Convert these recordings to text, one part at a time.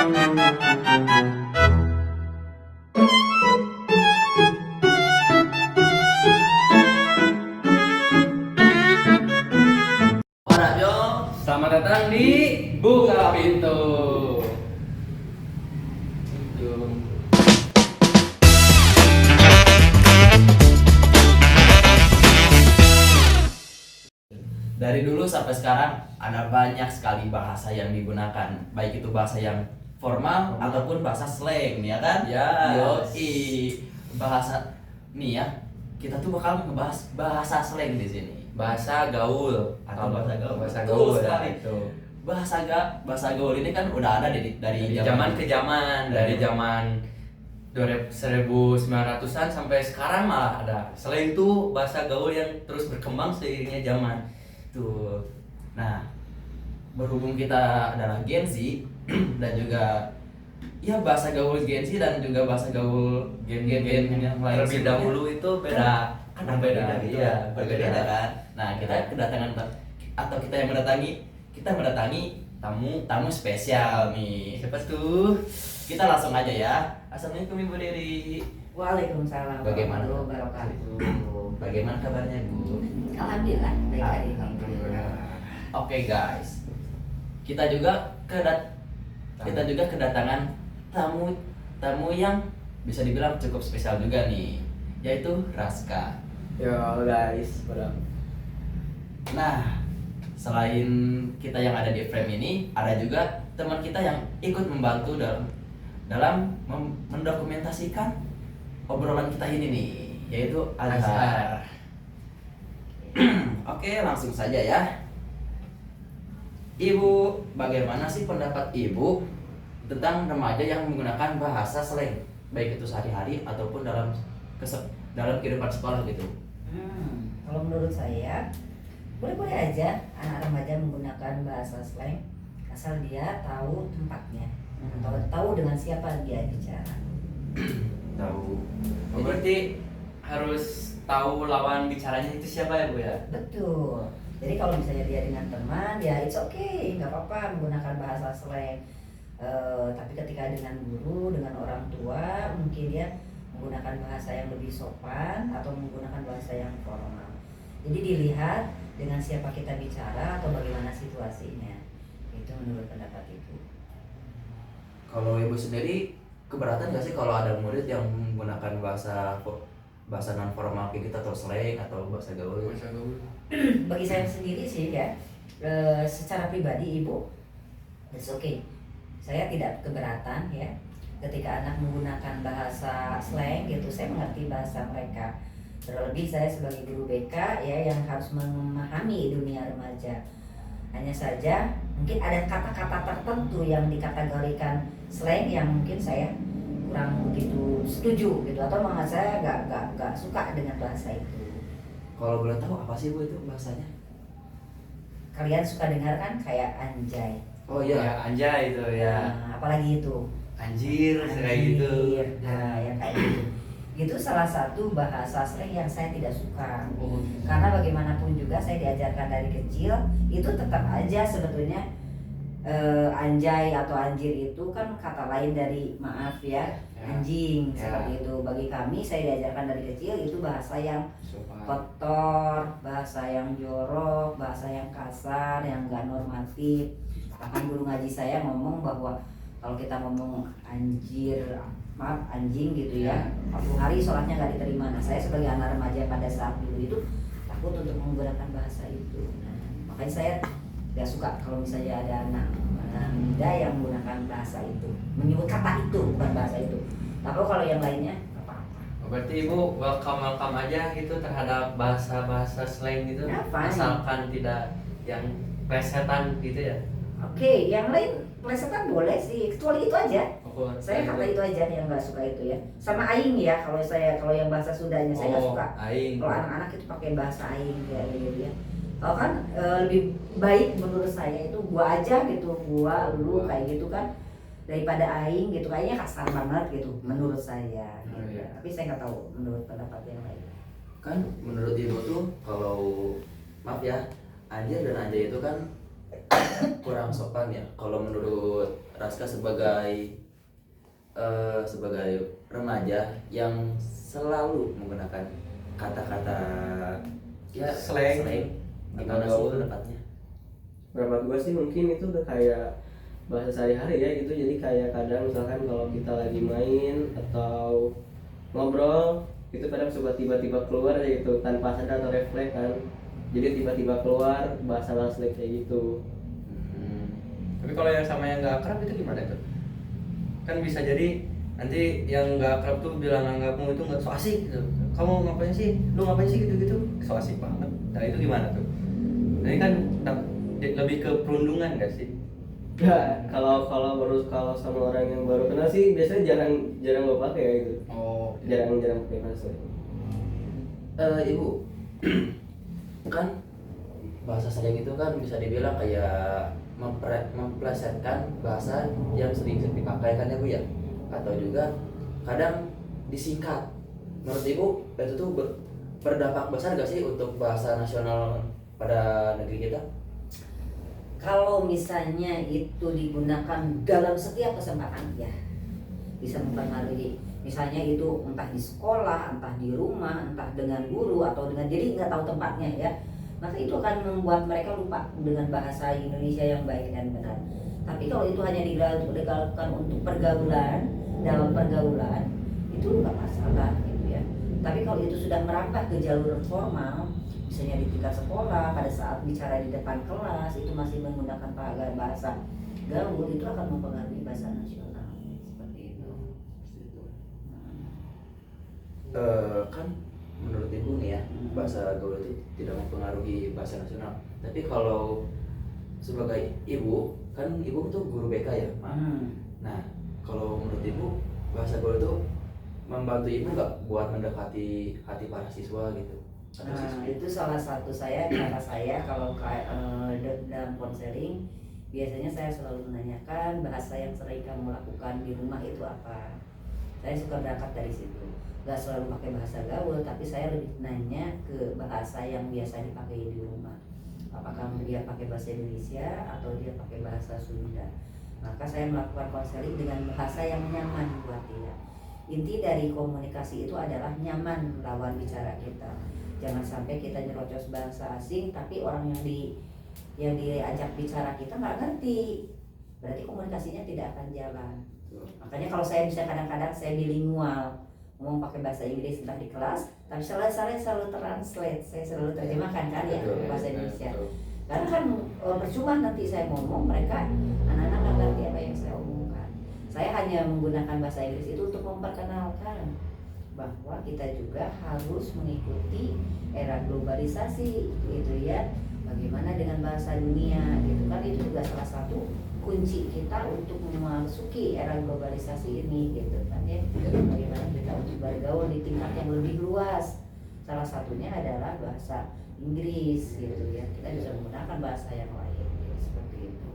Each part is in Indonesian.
Ora yo, selamat datang di Buka Pintu. Dari dulu sampai sekarang ada banyak sekali bahasa yang digunakan, baik itu bahasa yang formal ataupun bahasa slang, ya kan? Ya. Yoi. Bahasa nih ya, kita tuh bakal ngebahas bahasa slang di sini. Bahasa gaul Atau bahasa gaul. Bahasa Betul gaul sekali. itu. Bahasa gaul ini kan udah ada dari Zaman ke zaman, dari zaman 1900-an sampai sekarang malah ada. Selain itu bahasa gaul yang terus berkembang seiringnya zaman. Tuh. Nah, berhubung kita adalah Gen Z dan juga ya bahasa gaul Gen Z dan juga bahasa gaul gen-gen yang lain Terlebih sebelumnya dahulu itu beda, kan berbeda gitu iya, ya, berbeda kan. Nah, kita kedatangan atau kita yang mendatangi tamu spesial nih. Siapa tuh? Kita langsung aja ya. Assalamualaikum Ibu Dewi. Waalaikumsalam Bagaimana? warahmatullahi wabarakatuh. Bagaimana kabarnya Bu? Alhamdulillah baik hari ini. Oke guys, kita juga kedatangan tamu yang bisa dibilang cukup spesial juga nih, yaitu Raska. Yo guys, Nah, selain kita yang ada di frame ini, ada juga teman kita yang ikut membantu dalam mendokumentasikan obrolan kita ini nih, yaitu Azhar. Oke, langsung saja ya. Ibu, bagaimana sih pendapat Ibu tentang remaja yang menggunakan bahasa slang, baik itu sehari-hari ataupun dalam kehidupan sekolah gitu? Kalau menurut saya boleh-boleh aja anak remaja menggunakan bahasa slang asal dia tahu tempatnya atau tahu dengan siapa dia bicara. Tahu. Oh, berarti harus tahu lawan bicaranya itu siapa ya Bu ya? Betul. Jadi kalau misalnya dia dengan teman, ya it's okay, nggak apa-apa menggunakan bahasa slang. Tapi ketika dengan guru, dengan orang tua, mungkin dia menggunakan bahasa yang lebih sopan atau menggunakan bahasa yang formal. Jadi dilihat dengan siapa kita bicara atau bagaimana situasinya. Itu menurut pendapat Ibu. Kalau Ibu sendiri keberatan nggak sih kalau ada murid yang menggunakan bahasa non formal kayak gitu atau slang atau bahasa gaul? Bagi saya sendiri sih ya, secara pribadi Ibu, it's okay. Saya tidak keberatan ya ketika anak menggunakan bahasa slang gitu. Saya mengerti bahasa mereka. Terlebih saya sebagai guru BK ya yang harus memahami dunia remaja. Hanya saja mungkin ada kata-kata tertentu yang dikategorikan slang yang mungkin saya kurang begitu setuju gitu, atau malah saya nggak suka dengan bahasa itu. Kalau boleh tahu apa sih Bu itu bahasanya? Kalian suka dengar kan kayak anjay. Oh Ya, iya. anjay itu ya. Nah, apalagi itu Anjir, kayak gitu. Nah, ya kayak gitu. Itu salah satu bahasa slang yang saya tidak suka. Oh, Karena bagaimanapun juga saya diajarkan dari kecil, itu tetap aja sebetulnya anjay atau anjir itu kan kata lain dari maaf ya, anjing seperti itu. Bagi kami saya diajarkan dari kecil itu bahasa yang kotor, bahasa yang jorok, bahasa yang kasar, yang gak normatif. Bahkan guru ngaji saya ngomong bahwa kalau kita ngomong anjir, maaf anjing gitu ya, 40 hari sholatnya gak diterima. Nah, saya sebagai anak remaja pada saat dulu itu takut untuk menggunakan bahasa itu. Nah, makanya saya gak suka kalau misalnya ada anak muda yang menggunakan bahasa itu, menyebut kata itu bukan bahasa itu. Tapi kalau yang lainnya apa-apa. berarti Ibu welcome aja gitu terhadap bahasa-bahasa slang gitu, Ya, fine. asalkan tidak yang plesetan gitu ya. Oke, yang lain plesetan boleh sih, kecuali itu aja. Saya Gitu. kata itu aja yang nggak suka itu ya. Sama aing ya, kalau yang bahasa Sundanya saya nggak suka. Aing. Kalau anak-anak itu pakai bahasa aing kayak gitu ya. Kalau kan lebih baik menurut saya itu gua aja gitu, gua, lu kayak gitu kan, daripada aing gitu, kayaknya kasar banget gitu menurut saya. Oh, Gitu. iya. Tapi saya nggak tahu menurut pendapat yang lain. Kan menurut Ibu tuh kalau maaf ya, anjir dan anjay itu kan kurang sopan ya kalau menurut Raska sebagai remaja yang selalu menggunakan kata-kata ya Slang. gimana sih Atau gaul. pendapatnya? Berapa gua sih mungkin itu udah kayak bahasa sehari-hari ya gitu. Jadi kayak kadang misalkan kalau kita lagi main atau ngobrol itu kadang suka tiba-tiba keluar aja gitu tanpa sadar atau refleks kan. Jadi tiba-tiba keluar bahasa-bahasa slang kayak gitu. Tapi kalau yang sama yang nggak akrab itu gimana tuh? Kan bisa jadi nanti yang nggak akrab tuh bilang anggapmu itu nggak so asik gitu. Kamu ngapain sih? Lu ngapain sih gitu-gitu? So asik banget. Nah itu gimana tuh? Nah ini kan lebih ke perundungan nggak sih? Ya, kalau sama orang yang baru kenal sih biasanya jarang gue pakai ya gitu. Oh, Jarang pakai bahasa. Ibu, kan bahasa slang itu kan bisa dibilang kayak memplesetkan bahasa yang sering dipakai kan ya Bu ya, atau juga kadang disingkat. Menurut Ibu itu tuh berdampak besar gak sih untuk bahasa nasional pada negeri kita? Kalau misalnya itu digunakan dalam setiap kesempatan ya bisa mempengaruhi. Misalnya itu entah di sekolah, entah di rumah, entah dengan guru atau dengan jadi nggak tahu tempatnya ya. Maka itu akan membuat mereka lupa dengan bahasa Indonesia yang baik dan benar. Tapi kalau itu hanya dilakukan untuk pergaulan, dalam pergaulan itu nggak masalah gitu ya. Tapi kalau itu sudah merambah ke jalur formal, misalnya di tingkat sekolah pada saat bicara di depan kelas itu masih menggunakan bahasa gaul, itu akan mempengaruhi bahasa nasional seperti itu. Kan menurut Ibu nih ya, bahasa gaul itu tidak mempengaruhi bahasa nasional. Tapi kalau sebagai Ibu, kan Ibu tuh guru BK ya. Nah, kalau menurut Ibu bahasa gaul itu membantu Ibu nggak buat mendekati hati para siswa gitu? Nah, itu salah satu cara saya kalau dalam konseling biasanya saya selalu menanyakan bahasa yang sering kamu lakukan di rumah itu apa. Saya suka berangkat dari situ. Gak selalu pakai bahasa gaul, tapi saya lebih nanya ke bahasa yang biasa dipakai di rumah. Apakah dia pakai bahasa Indonesia atau dia pakai bahasa Sunda. Maka saya melakukan konseling dengan bahasa yang nyaman buat dia. Inti dari komunikasi itu adalah nyaman lawan bicara kita. Jangan sampai kita nyerocos bahasa asing tapi orang yang diajak bicara kita nggak ngerti, berarti komunikasinya tidak akan jalan. Makanya kalau saya bisa kadang-kadang saya bilingual, ngomong pakai bahasa Inggris entah di kelas, tapi saya selalu translate, saya selalu terjemahkan kan ya ke bahasa Indonesia. Karena kan percuma nanti saya ngomong mereka anak-anak nggak ngerti apa yang saya omongkan. Saya hanya menggunakan bahasa Inggris itu untuk memperkenalkan bahwa kita juga harus mengikuti era globalisasi gitu ya. Bagaimana dengan bahasa dunia gitu kan, itu juga salah satu kunci kita untuk memasuki era globalisasi ini gitu kan ya. Bagaimana kita untuk bergaul di tingkat yang lebih luas. Salah satunya adalah bahasa Inggris gitu ya. Kita bisa menggunakan bahasa yang lain gitu, seperti itu.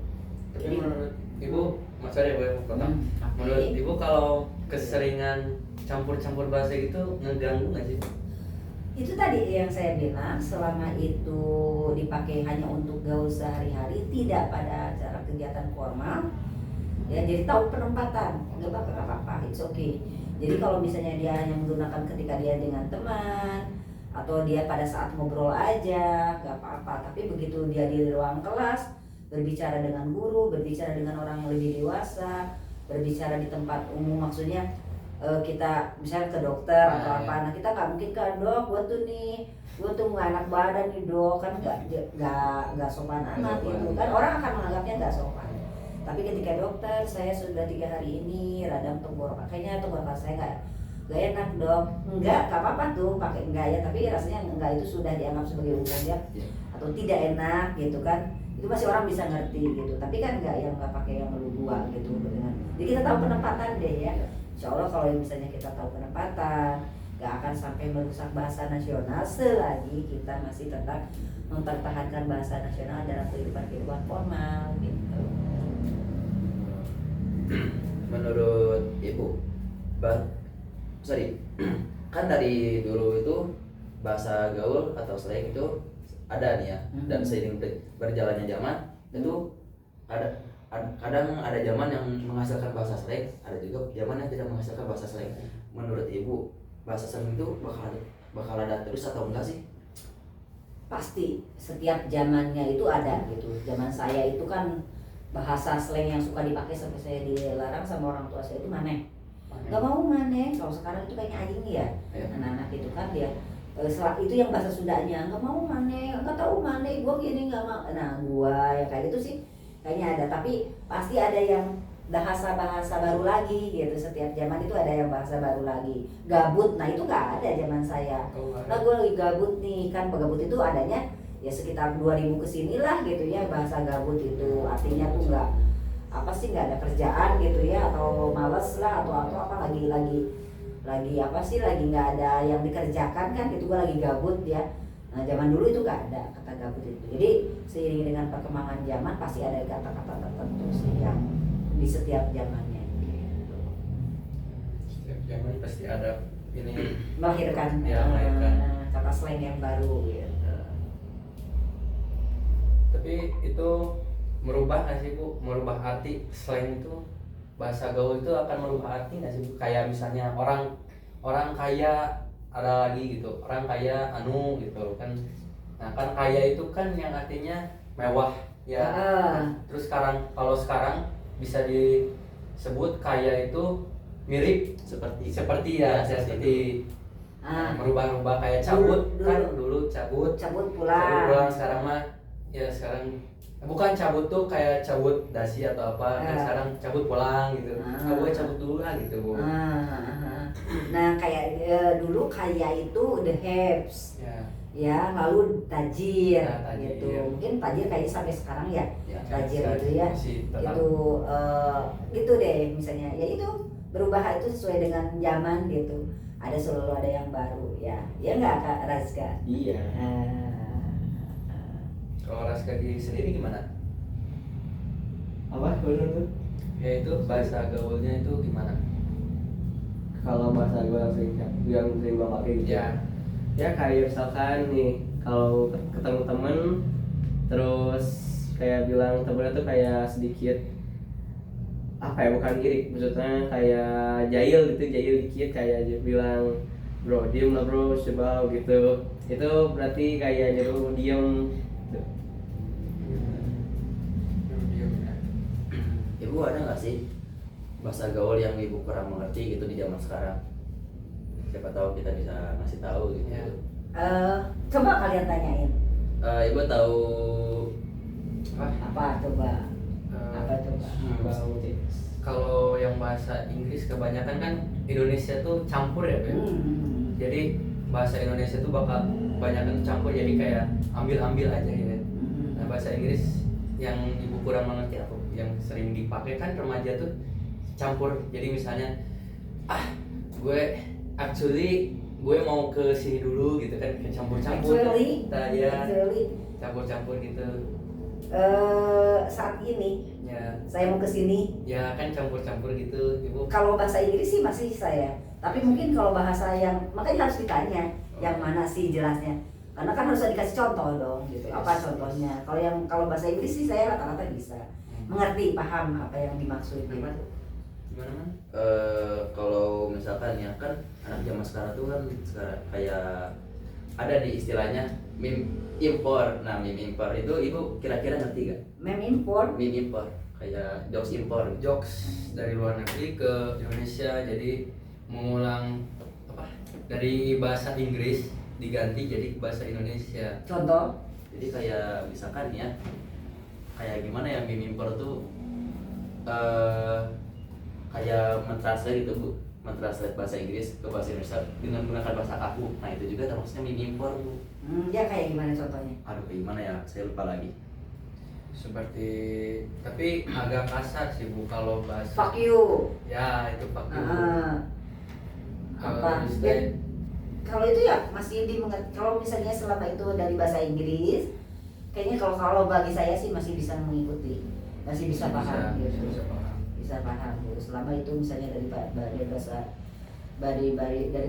Tapi menurut Ibu, Mas Arya boleh potong. Menurut Ibu kalau keseringan campur-campur bahasa itu ngeganggu nggak sih? Itu tadi yang saya bilang, selama itu dipakai hanya untuk gaul sehari-hari, tidak pada acara kegiatan formal ya, jadi tahu penempatan, nggak apa-apa, it's okay. Jadi kalau misalnya dia hanya menggunakan ketika dia dengan teman atau dia pada saat ngobrol aja, nggak apa-apa. Tapi begitu dia di ruang kelas, berbicara dengan guru, berbicara dengan orang yang lebih dewasa, berbicara di tempat umum, maksudnya kita misalnya ke dokter atau apa, nah kita nggak mungkin kan, dok gue tuh nggak enak badan nih dok, kan nggak sopan amat itu kan, orang akan menganggapnya nggak sopan. Tapi ketika dokter, saya sudah 3 hari ini radang tenggorokan, kayaknya tenggorokan saya nggak enak dok, nggak apa-apa tuh pakai enggak ya, tapi rasanya enggak itu sudah dianggap sebagai umum ya, atau tidak enak gitu kan, itu masih orang bisa ngerti gitu. Tapi kan nggak pakai yang lu gua gitu dengan, jadi kita tahu penempatan deh ya. Insya Allah kalau misalnya kita tahu penempatan, gak akan sampai merusak bahasa nasional selagi kita masih tetap mempertahankan bahasa nasional dalam kehidupan formal gitu. Menurut Ibu, kan dari dulu itu bahasa gaul atau slang itu ada nih ya, dan seiring berjalannya zaman Itu kadang ada zaman yang menghasilkan bahasa slang, ada juga zaman yang tidak menghasilkan bahasa slang. Menurut ibu, bahasa slang itu bakal ada terus atau enggak sih? Pasti setiap zamannya itu ada gitu. Zaman saya itu kan bahasa slang yang suka dipakai sampai saya dilarang sama orang tua saya itu maneh. Nggak mau maneh. Kalau sekarang itu kayaknya anjing ya. Iya. Anak-anak itu kan dia itu yang bahasa Sundanya nggak mau maneh, nggak tahu maneh, gua gini nggak mau. Nah gua ya kayak gitu sih kayaknya ada. Tapi pasti ada yang bahasa-bahasa baru lagi gitu. Setiap zaman itu ada yang bahasa baru lagi. Gabut, nah itu nggak ada zaman saya. Nah gue lagi gabut nih, kan gabut itu adanya ya sekitar 2000 kesinilah gitu ya. Bahasa gabut itu artinya tuh nggak apa sih, nggak ada kerjaan gitu ya, atau males lah, atau apa lagi apa sih, lagi nggak ada yang dikerjakan kan gitu. Gue lagi gabut ya. Nah zaman dulu itu nggak ada kata gabut itu. Jadi seiring dengan perkembangan zaman pasti ada kata-kata tertentu sih yang di setiap zamannya gitu. Setiap zaman pasti ada ini Melahirkan Ya, melahirkan. kata slang yang baru gitu. Tapi itu merubah nggak sih Bu? Merubah arti slang itu, bahasa gaul itu akan merubah arti nggak sih Bu? Kayak misalnya orang kaya ada lagi gitu, orang kaya anu gitu kan. Nah kan kaya itu kan yang artinya mewah ya. Terus kalau sekarang bisa disebut kaya itu mirip seperti ya, seperti merubah-rubah kayak cabut kan dulu cabut pulang. Sekarang mah ya sekarang bukan cabut tuh kayak cabut dasi atau apa kan sekarang cabut pulang gitu. Gue cabut dulu lah gitu Bu. Nah kayak dulu kaya itu the haves ya, lalu tajir, Tajir, gitu. iya. Mungkin tajir kayaknya sampai sekarang ya, tajir sekarang itu ya, masih tetap. itu gitu deh misalnya. Ya itu berubah itu sesuai dengan zaman gitu. Ada selalu ada yang baru ya nggak Kak Razka? Iya. Kalau Raska sendiri gimana? Apa bener tuh? Ya itu bahasa gaulnya itu gimana? Kalau bahasa gue yang sering gue pakai gitu ya kayak misalkan nih kalau ketemu temen terus kayak bilang temennya tuh kayak sedikit apa ya, bukan iri, maksudnya kayak jahil dikit, kayak bilang bro diem lah bro coba gitu, itu berarti kayak nyuruh diem. Ibu ada nggak sih bahasa gaul yang ibu kurang mengerti gitu di zaman sekarang? Siapa tahu kita bisa ngasih tahu gitu. Ya. Coba kalian tanyain. Ibu tahu Apa coba? Kalau yang bahasa Inggris kebanyakan kan Indonesia tuh campur ya Bu. Jadi bahasa Indonesia tuh bakal kebanyakan campur, jadi kayak ambil aja gitu. Nah bahasa Inggris yang ibu kurang mengerti apa yang sering dipakai kan remaja tuh campur. Jadi misalnya gue mau ke sini dulu gitu kan, kayak campur-campur. Actually, Campur-campur gitu. Saat ini Ya. saya mau ke sini. Ya kan campur-campur gitu ibu. Kalau bahasa Inggris sih masih saya. Tapi mungkin kalau bahasa yang makanya harus ditanya yang mana sih jelasnya. Karena kan harus dikasih contoh dong gitu. Apa contohnya? Kalau bahasa Inggris sih saya rata-rata bisa mengerti, paham apa yang dimaksud gitu. Gimana man? Kalau misalkan ya kan anak zaman sekarang tuh kan sekarang kayak ada di istilahnya meme impor. Nah meme impor itu ibu kira-kira ngerti gak? Meme import. Meme impor kayak jokes impor. Jokes dari luar negeri ke Indonesia, jadi mengulang dari bahasa Inggris diganti jadi bahasa Indonesia. Contoh. Jadi kayak misalkan ya kayak gimana ya, meme impor tuh kayak mentranslate gitu Bu, mentranslate bahasa Inggris ke bahasa Indonesia dengan menggunakan bahasa kaku. Nah itu juga termasuknya meme impor Bu. Ya kayak gimana contohnya? Aduh gimana ya, saya lupa lagi. Seperti tapi agak kasar sih Bu kalau bahasa. Fuck you. Ya itu fuck you. Apa? Kalau itu ya masih dimengerti. Kalau misalnya selama itu dari bahasa Inggris, kayaknya kalau bagi saya sih masih bisa mengikuti, masih bisa paham gitu. Bisa paham gitu. Selama itu misalnya dari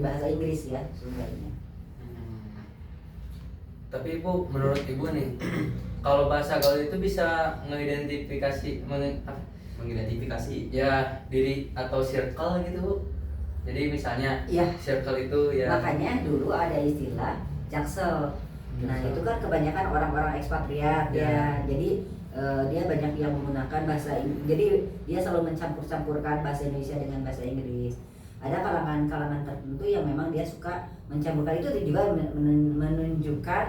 bahasa Inggris ya sumbernya. Tapi Ibu, menurut Ibu nih, Kalau bahasa gaul itu bisa mengidentifikasi Mengidentifikasi. ya diri atau circle gitu. Jadi misalnya Iya. circle itu ya Makanya dulu ada istilah jaksel. Nah Jaksel. itu kan kebanyakan orang-orang ekspatriat Ya. ya. Jadi dia banyak yang menggunakan bahasa Inggris. Jadi dia selalu mencampur-campurkan bahasa Indonesia dengan bahasa Inggris. Ada kalangan-kalangan tertentu yang memang dia suka mencampurkan, itu juga menunjukkan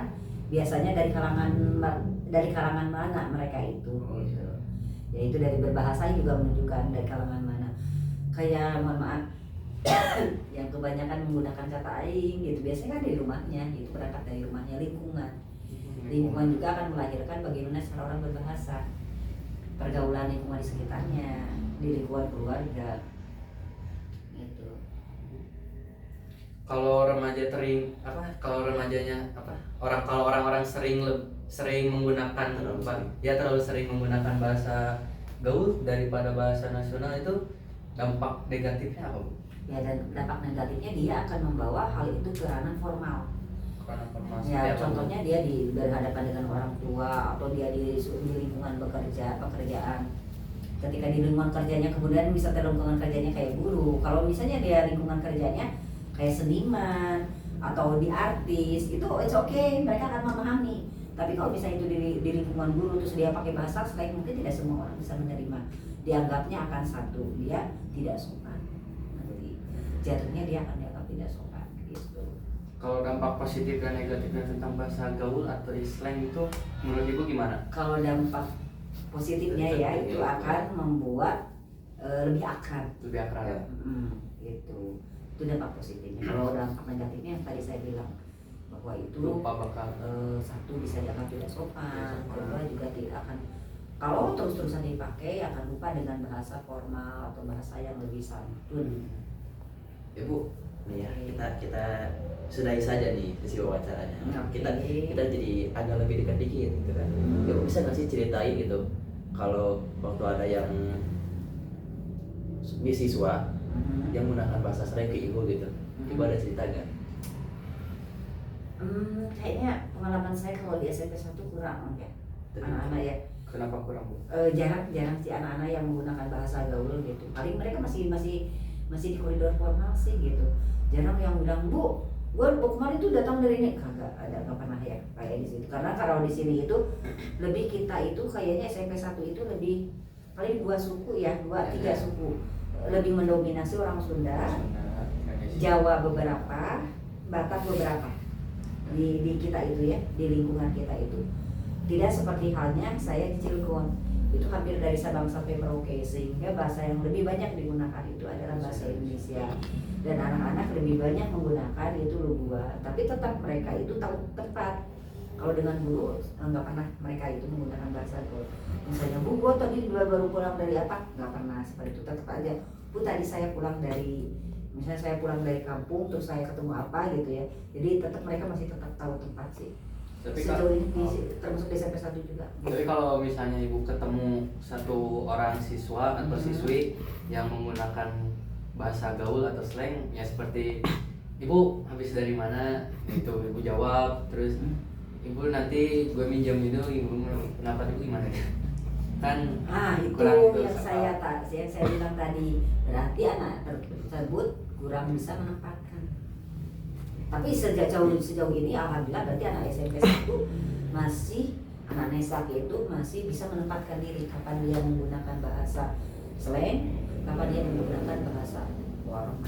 biasanya dari kalangan mana mereka itu. Oh, iya. Yaitu dari berbahasa juga menunjukkan dari kalangan mana. Kayak mohon maaf yang kebanyakan menggunakan kata aing gitu biasanya kan di rumahnya gitu, berangkat dari rumahnya. Lingkungan juga akan melahirkan bagaimana cara orang berbahasa, pergaulan lingkungan di sekitarnya, di lingkungan keluarga gitu. kalau remaja kalau remajanya kalau orang-orang sering menggunakan Terlalu sering. terlalu sering menggunakan bahasa gaul daripada bahasa nasional, itu dampak negatifnya apa, Bu? Ya, dan dampak negatifnya dia akan membawa hal itu ke ranah formal. Karena formasi Ya contohnya dia berhadapan dengan orang tua, atau dia di lingkungan pekerjaan. Ketika di lingkungan kerjanya kemudian bisa lingkungan kerjanya kayak guru. Kalau misalnya dia lingkungan kerjanya kayak seniman atau di artis, itu it's okay, mereka akan memahami. Tapi kalau misalnya itu di lingkungan guru terus dia pakai bahasa slang, mungkin tidak semua orang bisa menerima. Dianggapnya akan satu, dia tidak sopan. Nanti jatuhnya dia akan dianggap tidak sopan gitu. Kalau dampak positif dan negatifnya tentang bahasa gaul atau slang itu menurut Ibu gimana? Kalau dampak positifnya ya itu akan membuat lebih akrab. Lebih akrab. Ya. Gitu. Itu dampak positifnya. Kalau dampak negatifnya yang tadi saya bilang bahwa itu Lupa bakal satu bisa dianggap tidak sopan, kedua juga tidak akan, kalau terus-terusan dipakai akan lupa dengan bahasa formal atau bahasa yang lebih santun. Ibu, nih ya kita sudahi saja nih sesi wawancaranya. Oke. Kita jadi agak lebih dekat dikit gitu kan. Ibu bisa nggak sih ceritain gitu kalau waktu ada yang siswa yang menggunakan bahasa slang ke ibu gitu, ibu ada cerita nggak? Kayaknya pengalaman saya kalau di SMP 1 kurang ya, anak-anak ya. kenapa kurang, Bu? Jarang si anak-anak yang menggunakan bahasa gaul gitu. Paling mereka masih di koridor formal sih gitu. Jarang yang bilang, "Bu, gue kemarin tuh datang dari ini." Kagak ada, nggak pernah ya kayak di situ. Karena kalau di sini itu lebih, kita itu kayaknya SMP 1 itu lebih paling 2 suku ya, 2-3 suku. Lebih mendominasi orang Sunda, Jawa beberapa, Batak beberapa. Di kita itu ya, di lingkungan kita itu. Tidak seperti halnya saya di Cilegon, itu hampir dari Sabang sampai Merauke, sehingga bahasa yang lebih banyak digunakan itu adalah bahasa Indonesia, dan anak-anak lebih banyak menggunakan itu Lugua. Tapi tetap mereka itu tahu tepat. Kalau dengan guru nggak pernah mereka itu menggunakan bahasa gaul. Misalnya, "Bu, gua tadi baru pulang dari apa?" Nggak pernah seperti itu. Tetap aja, "Bu, tadi saya pulang dari," misalnya saya pulang dari kampung terus saya ketemu apa gitu ya. Jadi tetap mereka masih tetap tahu tempat sih. Tapi Sejauh ini termasuk di SMP 1 juga. Tapi kalau misalnya Ibu ketemu satu orang siswa atau siswi yang menggunakan bahasa gaul atau slang, ya seperti, "Ibu habis dari mana?" Itu Ibu jawab, terus "Ibu nanti gue minjem itu," Ibu pendapat Ibu gimana? Kan Itu kurang itu yang apa? yang saya bilang tadi, berarti anak tersebut kurang bisa menempatkan. Tapi sejauh ini alhamdulillah berarti anak SMP 1 masih, anak Nesak itu masih bisa menempatkan diri kapan dia menggunakan bahasa slang, kapan dia menggunakan bahasa formal.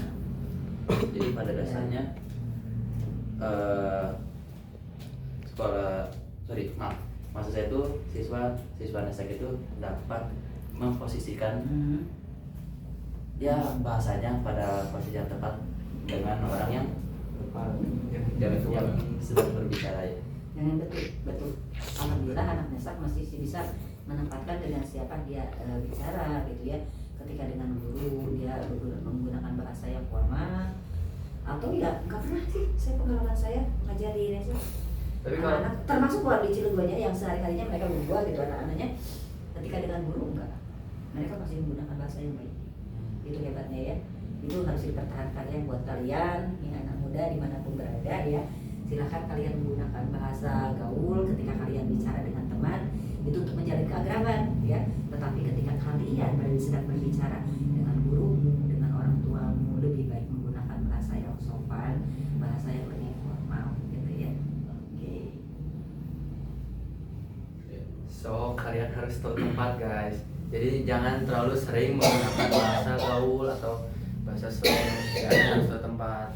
Jadi pada dasarnya maksud saya itu siswa Nesak itu dapat memposisikan ya bahasanya pada posisi yang tepat dengan orang yang sedang berbicara ya. Yang betul. Alhamdulillah anak Nesak masih bisa menempatkan dengan siapa dia bicara gitu ya. Ketika dengan guru dia menggunakan bahasa yang formal, atau ya nggak pernah sih saya, pengalaman saya ngajar di Nesak. Tapi kalau Anak-anak termasuk keluar di Cilegonnya yang sehari-harinya mereka berdua gitu, anak-anaknya ketika dengan guru enggak, mereka masih menggunakan bahasa yang baik. Itu hebatnya ya. Itu harus dipertahankan ya buat kalian ya, anak muda dimanapun berada ya. Silakan kalian menggunakan bahasa gaul ketika kalian bicara dengan teman itu untuk menjalin keakraban ya. Tetapi ketika kalian sedang berbicara dengan gurumu, dengan orang tuamu, lebih baik menggunakan bahasa yang sopan, bahasa yang lebih formal gitu ya. Oke. So kalian harus tahu tempat guys. Jadi jangan terlalu sering menggunakan bahasa gaul atau bahasa slang. Kalian harus tahu tempat.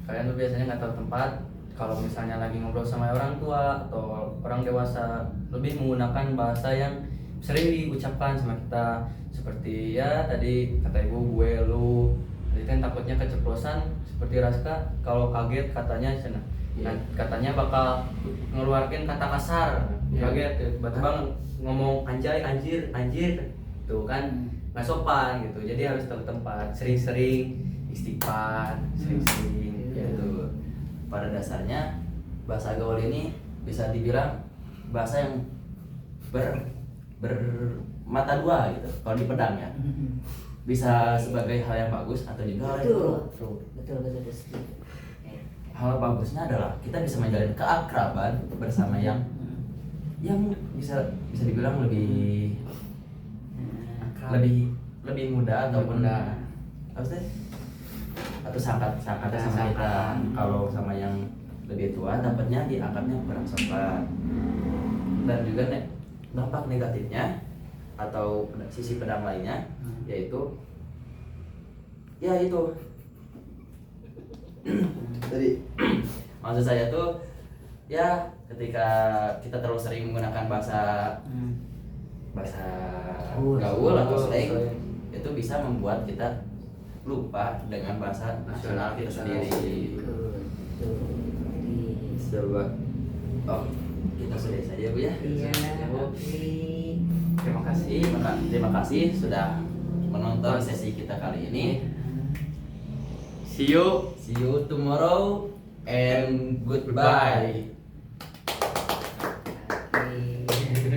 Kalian tuh biasanya nggak tahu tempat. Kalau misalnya lagi ngobrol sama orang tua atau orang dewasa, lebih menggunakan bahasa yang sering diucapkan sama kita, seperti ya tadi kata ibu, gue, lu. Jadi kan takutnya keceplosan seperti Raska, kalau kaget katanya cina. Nah, katanya bakal ngeluarin kata kasar, kaget tiba-tiba ngomong anjay, anjir tuh kan nggak sopan gitu. Jadi harus tahu tempat, sering-sering istighfar, sering-sering Yaitu pada dasarnya bahasa gaul ini bisa dibilang bahasa yang bermata dua gitu kalau di pedang ya. Bisa sebagai hal yang bagus atau juga hal yang buruk. Betul. Hal bagusnya adalah kita bisa menjalin keakraban bersama yang bisa dibilang lebih muda ataupun apa sih? Atau sangkatan sama kita. Kalau sama yang lebih tua dapatnya dianggapnya kurang sopan. Dan juga dampak negatifnya atau sisi pedang lainnya yaitu tadi maksud saya tuh ya ketika kita terlalu sering menggunakan bahasa gaul atau slang itu bisa membuat kita lupa dengan bahasa nasional kita sendiri. Coba kita sudahi saja Bu ya. Iya. Terima kasih sudah menonton sesi kita kali ini. See you tomorrow and goodbye. Oke.